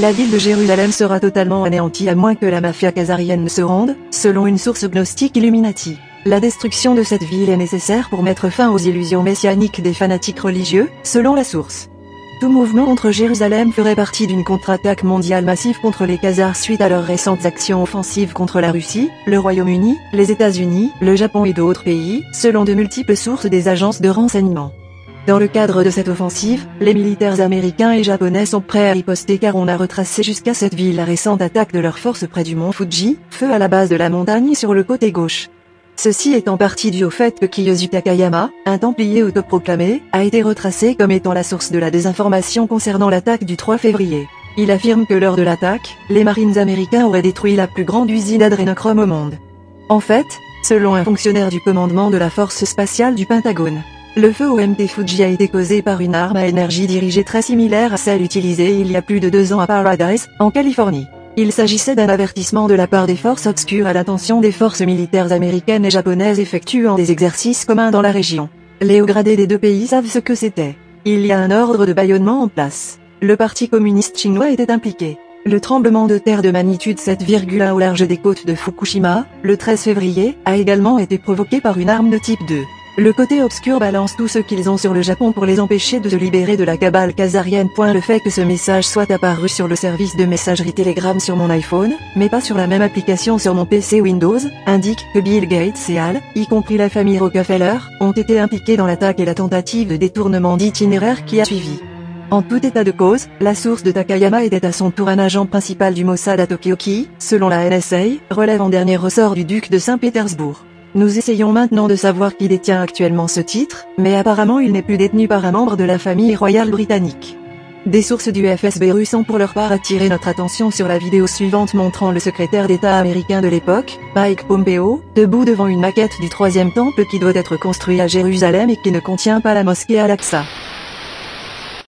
la ville de Jérusalem sera totalement anéantie à moins que la mafia khazarienne ne se rende, selon une source gnostique Illuminati. La destruction de cette ville est nécessaire pour mettre fin aux illusions messianiques des fanatiques religieux, selon la source. Tout mouvement contre Jérusalem ferait partie d'une contre-attaque mondiale massive contre les Khazars suite à leurs récentes actions offensives contre la Russie, le Royaume-Uni, les États-Unis, le Japon et d'autres pays, selon de multiples sources des agences de renseignement. Dans le cadre de cette offensive, les militaires américains et japonais sont prêts à riposter car on a retracé jusqu'à cette ville la récente attaque de leurs forces près du mont Fuji, feu à la base de la montagne sur le côté gauche. Ceci est en partie dû au fait que Kiyoshi Takayama, un templier autoproclamé, a été retracé comme étant la source de la désinformation concernant l'attaque du 3 février. Il affirme que lors de l'attaque, les Marines américains auraient détruit la plus grande usine d'adrénochrome au monde. En fait, selon un fonctionnaire du commandement de la force spatiale du Pentagone, le feu au MT Fuji a été causé par une arme à énergie dirigée très similaire à celle utilisée il y a plus de 2 ans à Paradise, en Californie. Il s'agissait d'un avertissement de la part des forces obscures à l'attention des forces militaires américaines et japonaises effectuant des exercices communs dans la région. Les hauts gradés des deux pays savent ce que c'était. Il y a un ordre de bâillonnement en place. Le Parti communiste chinois était impliqué. Le tremblement de terre de magnitude 7,1 au large des côtes de Fukushima, le 13 février, a également été provoqué par une arme de type 2. Le côté obscur balance tout ce qu'ils ont sur le Japon pour les empêcher de se libérer de la cabale khazarienne. Le fait que ce message soit apparu sur le service de messagerie Telegram sur mon iPhone, mais pas sur la même application sur mon PC Windows, indique que Bill Gates et Al, y compris la famille Rockefeller, ont été impliqués dans l'attaque et la tentative de détournement d'itinéraire qui a suivi. En tout état de cause, la source de Takayama était à son tour un agent principal du Mossad à Tokyo qui, selon la NSA, relève en dernier ressort du duc de Saint-Pétersbourg. Nous essayons maintenant de savoir qui détient actuellement ce titre, mais apparemment il n'est plus détenu par un membre de la famille royale britannique. Des sources du FSB russe ont pour leur part attiré notre attention sur la vidéo suivante montrant le secrétaire d'État américain de l'époque, Mike Pompeo, debout devant une maquette du 3e temple qui doit être construit à Jérusalem et qui ne contient pas la mosquée Al-Aqsa.